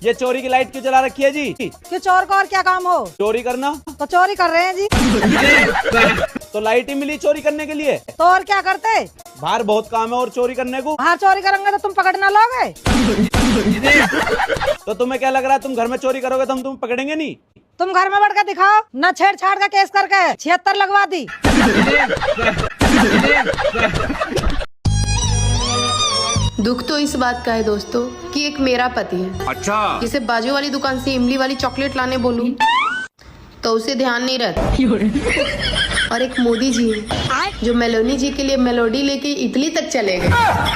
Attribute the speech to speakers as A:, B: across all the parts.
A: ये चोरी की लाइट क्यों जला रखी है जी?
B: कि चोर को और क्या काम हो?
A: चोरी करना।
B: तो चोरी कर रहे हैं जी।
A: तो लाइट ही मिली चोरी करने के लिए?
B: तो और क्या करते?
A: बाहर बहुत काम है और चोरी करने को।
B: हाँ चोरी करेंगे तो तुम पकड़ ना लोगे।
A: तो तुम्हें क्या लग रहा है तुम घर में चोरी करोगे तो हम तुम पकड़ेंगे नहीं?
B: तुम घर में बैठ कर दिखाओ न, छेड़छाड़ का केस करके 76 लगवा दी।
C: दुख तो इस बात का है दोस्तों कि एक मेरा पति है, अच्छा, जिसे बाजू वाली दुकान से इमली वाली चॉकलेट लाने बोलूं तो उसे ध्यान नहीं रहता। और एक मोदी जी है जो मेलोनी जी के लिए मेलोडी लेके इटली तक चले गए।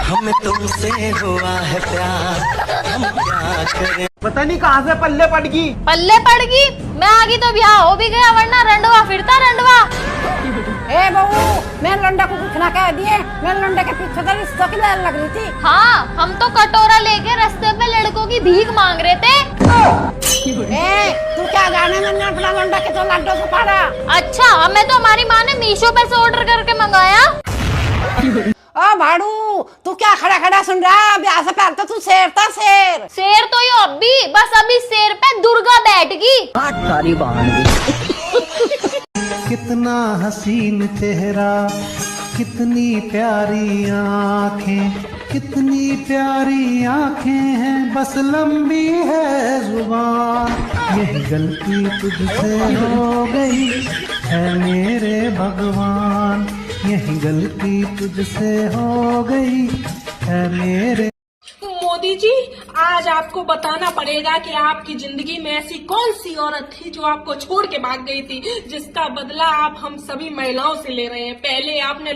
D: हमें तुमसे हुआ है प्यार, हम क्या करें।
A: पता नहीं कहाँ से पल्ले पड़ गई।
E: पल्ले पड़ गई? मैं आ गई तो ब्याह हो भी गया, वरना रंडवा फिरता रंडवा।
B: ए बहू, मैं लंडा को कुछ ना कह दिए। मैं लंडे के पीछे तो रिश्तों की लहर लग रही थी।
E: हाँ, हम तो कटोरा लेके रास्ते पे लड़कों की भीख मांग रहे थे।
B: ए, तू क्या जाने, मैंने अपना लंडा के तो लड्डू से पाड़ा।
E: अच्छा, हमें तो हमारी माँ ने मीशो पे से ऑर्डर करके मंगाया।
B: ओ भाड़ू, तू क्या खड़ा खड़ा सुन रहा? ब्याह से पहले तो तू शेर था, शेर।
E: शेर तो ये अभी, बस अभी शेर पे दुर्गा बैठ गई।
D: कितना हसीन चेहरा, कितनी प्यारी आँखें, कितनी प्यारी आँखें हैं, बस लंबी है जुबान। यही गलती तुझसे हो गई है मेरे भगवान, यही गलती तुझसे हो गई है मेरे।
F: मोदी जी, आज आपको बताना पड़ेगा कि आपकी जिंदगी में ऐसी कौन सी औरत थी जो आपको छोड़ के भाग गई थी, जिसका बदला आप हम सभी महिलाओं से ले रहे हैं। पहले आपने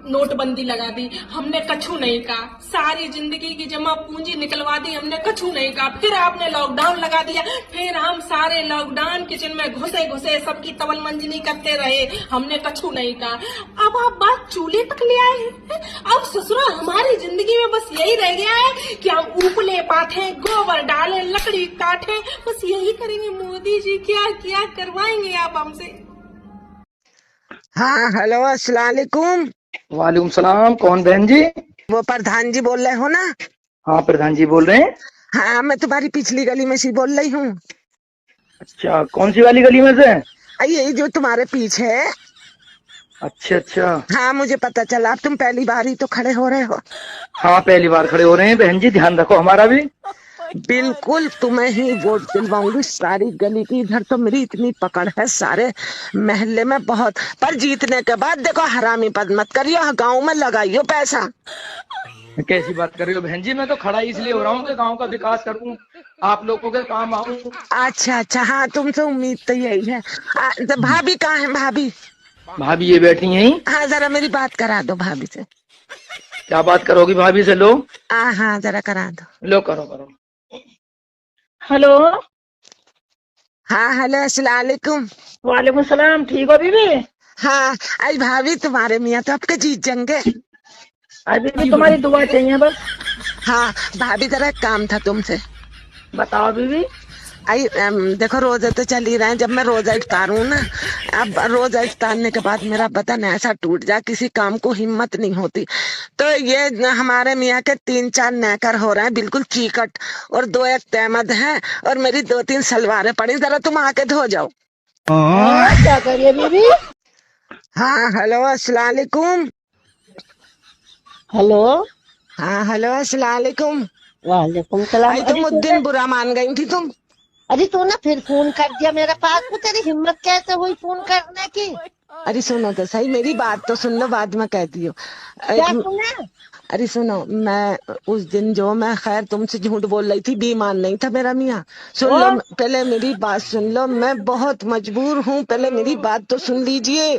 F: नोटबंदी लगा दी, हमने कछु नहीं कहा। सारी जिंदगी की जमा पूंजी निकलवा दी, हमने कछु नहीं कहा। फिर आपने लॉकडाउन लगा दिया, फिर हम सारे लॉकडाउन किचन में घुसे घुसे सबकी तवल मंजनी करते रहे, हमने कछु नहीं कहा। अब आप बात चूल्हे तक ले आए हैं। अब ससुरा हमारी जिंदगी में बस यही रह गया है कि हम उपले पाथे, गोबर डालें, लकड़ी काटें, बस यही करेंगे। मोदी जी क्या क्या करवाएंगे आप हमसे?
B: हाँ हेलो, अस्सलाम वालेकुम।
G: वालेकुम सलाम। कौन बहन जी?
B: वो प्रधान जी बोल रहे हो ना?
G: हाँ प्रधान जी बोल रहे हैं।
B: हाँ, मैं तुम्हारी पिछली गली में से बोल रही हूँ।
G: अच्छा, कौन सी वाली गली में से?
B: यही जो तुम्हारे पीछे है।
G: अच्छा अच्छा।
B: हाँ, मुझे पता चला। अब तुम पहली बार ही तो खड़े हो रहे हो।
G: हाँ पहली बार खड़े हो रहे हैं बहन जी, ध्यान रखो हमारा भी।
B: बिल्कुल, तुम्हें ही वोट दिलवाऊंगी सारी गली की। इधर तो मेरी इतनी पकड़ है सारे महल्ले में बहुत, पर जीतने के बाद देखो हरामी पद मत करियो, गाँव में लगाइयो पैसा।
G: कैसी बात कर रही हो बहन जी? मैं तो खड़ा इसलिए हो रहा हूँ कि गांव का विकास करूँ, आप लोगों के काम आऊँ।
B: अच्छा अच्छा, हाँ तुमसे उम्मीद तो यही है। तो भाभी कहाँ है? भाभी
G: भाभी ये बैठी हैं।
B: हाँ, जरा मेरी बात करा दो भाभी से।
G: क्या बात करोगी भाभी से? लो
B: हाँ जरा करा दो।
G: लो, करो करो।
F: हेलो।
B: हाँ हेलो, अस्सलाम वालेकुम।
F: वालेकुम सलाम। ठीक हो बीबी?
B: हाँ, आई भाभी तुम्हारे मियाँ तो आपके जीत जंगे।
F: अभी भी तुम्हारी दुआ चाहिए बस।
B: हाँ भाभी, जरा एक काम था तुमसे।
F: बताओ बीबी।
B: आई देखो, रोजे तो चल ही रहे हैं। जब मैं रोजा इफ्तारूं ना, अब रोजा इफ्तारने के बाद मेरा बदन ऐसा टूट जाए, किसी काम को हिम्मत नहीं होती। तो ये हमारे मियाँ के 3-4 नेकर हो रहे हैं, बिल्कुल चीकट, और 2-1 तहमद है, और मेरी 2-3 सलवारें पड़ी। जरा तुम आके धो जाओ।
F: क्या करिए बीबी?
B: हाँ हेलो, अस्सलाम वालेकुम।
F: हेलो।
B: हाँ हेलो, अस्सलाम वालेकुम।
F: वालेकुम सलाम।
B: तुम उस दिन बुरा मान गई थी तुम।
F: अरे तू ना फिर फोन कर दिया मेरे पास को, तेरी हिम्मत कैसे हुई फोन करने की?
B: अरे सुनो तो सही, मेरी बात तो सुन लो, बाद में कहती हो।
F: क्या सुने?
B: अरे सुनो, मैं उस दिन जो मैं खैर तुमसे झूठ बोल रही थी, बेईमान नहीं था मेरा मियाँ। सुन लो, पहले मेरी बात सुन लो, मैं बहुत मजबूर हूँ, पहले मेरी बात तो सुन लीजिए।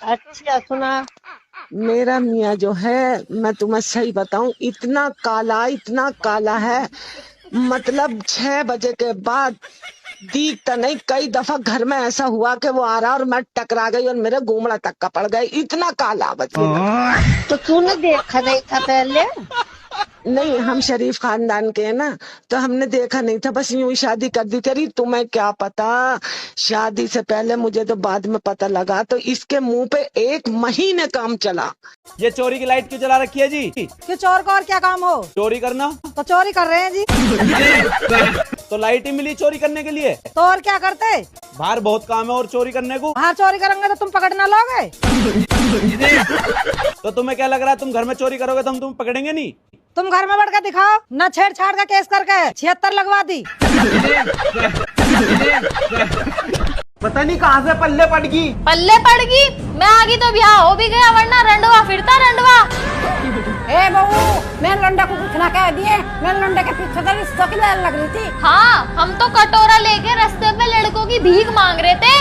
F: अच्छा सुना।
B: मेरा मियाँ जो है, मैं तुम्हें सही बताऊं, इतना काला है, मतलब 6 बजे के बाद दिखता नहीं। कई दफा घर में ऐसा हुआ कि वो आ रहा और मैं टकरा गई और मेरे गुमड़ा तक का पड़ गए, इतना काला बच गया।
F: तो तूने देखा नहीं था पहले?
B: नहीं, हम शरीफ खानदान के हैं ना, तो हमने देखा नहीं था, बस यूं ही शादी कर दी। तेरी तुम्हें क्या पता, शादी से पहले मुझे तो बाद में पता लगा, तो इसके मुंह पे 1 महीने काम चला।
A: ये चोरी की लाइट क्यों जला रखी है जी?
H: कि चोर को और क्या काम हो?
A: चोरी करना।
H: तो चोरी कर रहे हैं जी।
A: तो लाइट ही मिली चोरी करने के लिए?
H: तो और क्या करते?
A: बाहर बहुत काम है और चोरी करने को।
H: हाँ, चोरी करेंगे तो तुम पकड़ ना लोगे।
A: तो तुम्हें क्या लग रहा है तुम घर में चोरी करोगे तो हम तुम पकड़ेंगे नहीं?
H: तुम घर में बैठ कर दिखाओ ना, छेड़छाड़ का केस करके 76 लगवा दी।
A: पता नहीं कहाँ से पल्ले पड़ गई।
E: पल्ले पड़ गई? मैं आगी तो ब्याह हो भी गया, वरना रंडवा फिरता रंडवा।
H: ए बहू, मैं लंडा को कुछ ना कह दिए, मैं लंडे के पीछे तेरी शक्ल लग रही थी।
E: हाँ, हम तो कटोरा लेके रास्ते पे लड़कों की भीख मांग रहे थे।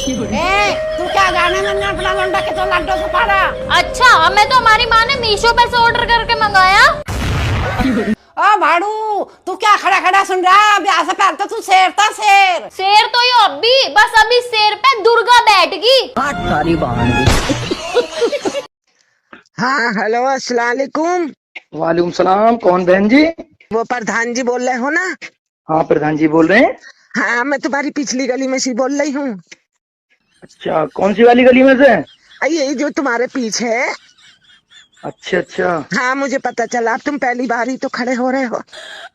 H: ए, तू क्या जाने, मैंने अपना लंडा के तो लड्डू से पाड़ा।
E: अच्छा, हमें तो हमारी माँ ने मीशो पे से ऑर्डर करके मंगाया।
H: ओ भाड़ू, तू क्या खड़ा खड़ा सुन रहा? ब्याह से पहले तो तू शेर था, शेर।
E: शेर तो यो अभी, बस अभी शेर पे दुर्गा बैठ गई।
B: हाँ, हेलो, अस्सलाम वालेकुम।
G: वालेकुम सलाम। कौन बहन जी?
B: वो प्रधान जी बोल रहे हो ना?
G: हाँ, प्रधान जी बोल रहे हैं।
B: हाँ, मैं तुम्हारी पिछली गली में से बोल रही हूँ।
G: अच्छा, कौन सी वाली गली में से?
B: यही जो तुम्हारे पीछे है।
G: अच्छा अच्छा।
B: हाँ, मुझे पता चला, अब तुम पहली बार ही तो खड़े हो रहे हो।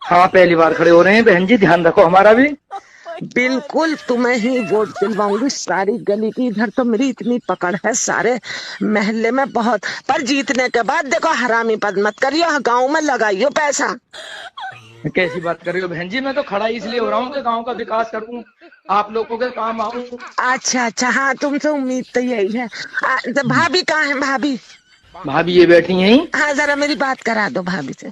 G: हाँ, पहली बार खड़े हो रहे हैं बहन जी, ध्यान रखो हमारा भी।
B: बिल्कुल, तुम्हें ही वोट दिलवाऊंगी सारी गली की। इधर तो मेरी इतनी पकड़ है सारे मोहल्ले में बहुत, पर जीतने के बाद देखो हरामी पद मत करियो, गाँव में लगाइयो पैसा।
G: कैसी बात कर रही हो बहन जी, मैं तो खड़ा इसलिए हो रहा हूँ कि गांव का विकास करूँ, आप लोगों के काम आऊँ।
B: अच्छा अच्छा, हाँ, तुमसे उम्मीद तो यही है। तो भाभी कहाँ है? भाभी
G: भाभी ये बैठी हैं।
B: हाँ, जरा मेरी बात करा दो भाभी से।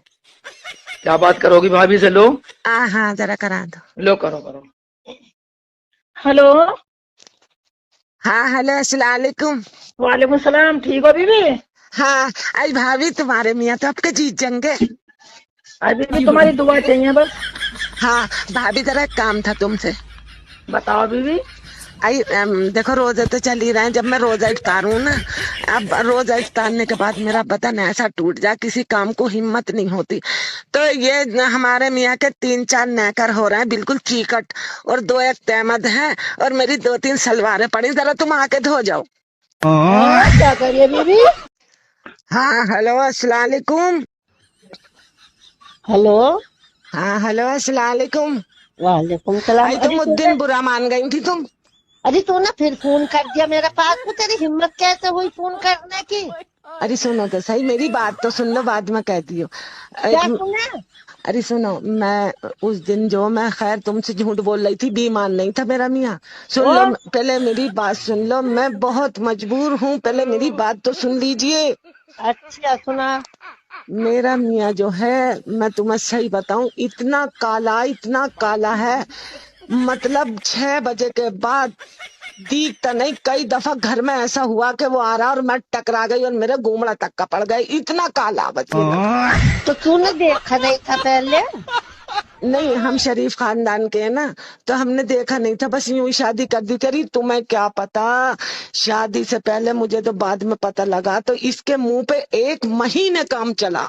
G: क्या बात करोगी भाभी से? लो
B: हाँ, जरा करा दो।
G: लो, करो करो।
H: हेलो।
B: हाँ, हेलो, अस्सलाम वालेकुम।
H: वालेकुम सलाम। ठीक हो बीबी?
B: हाँ, आई भाभी, तुम्हारे मियाँ तो आपके जीत जंगे।
H: अभी भी तुम्हारी दुआ चाहिए बस।
B: हाँ भाभी, जरा एक काम था तुमसे।
H: बताओ बीबी।
B: आई देखो, रोजे तो चल ही रहे हैं। जब मैं रोजा इफ्तारूं ना, अब रोजा इफ्तारने के बाद मेरा बदन ऐसा टूट जाए, किसी काम को हिम्मत नहीं होती। तो ये हमारे मियाँ के 3-4 नैकर हो रहे हैं, बिल्कुल चीकट, और 2-1 तहमद है, और मेरी 2-3 सलवारें पड़ी, जरा तुम आके धो जाओ।
H: क्या करिए बीबी?
B: हाँ, हेलो, अस्सलाम वालेकुम।
H: हेलो।
B: हाँ, हेलो, अस्सलाम वालेकुम।
H: वालेकुम सलाम।
B: आई तुम उस दिन बुरा मान गई थी तुम।
I: अरे तू ना फिर फोन कर दिया मेरे पास में, तेरी हिम्मत कैसे हुई फोन करने की?
B: अरे सुनो तो सही, मेरी बात तो सुन लो, बाद में कहती हो।
I: क्या सुने?
B: अरे सुनो, मैं उस दिन जो मैं खैर तुमसे झूठ बोल रही थी, बेईमान नहीं था मेरा मियाँ। सुन लो, पहले मेरी बात सुन लो, मैं बहुत मजबूर हूँ, पहले मेरी बात तो सुन लीजिए।
I: अच्छा, सुना।
B: मेरा मियाँ जो है, मैं तुम्हें सही बताऊं, इतना काला है, मतलब 6 बजे के बाद दिखता नहीं। कई दफा घर में ऐसा हुआ कि वो आ रहा और मैं टकरा गई और मेरे गोमड़ा तक का पड़ गए, इतना काला बच गया।
I: तो तूने देखा नहीं था पहले?
B: नहीं, हम शरीफ खानदान के हैं ना, तो हमने देखा नहीं था, बस यूं ही शादी कर दी। तेरी तुम्हें क्या पता, शादी से पहले मुझे तो बाद में पता लगा, तो इसके मुंह पे 1 महीने काम चला।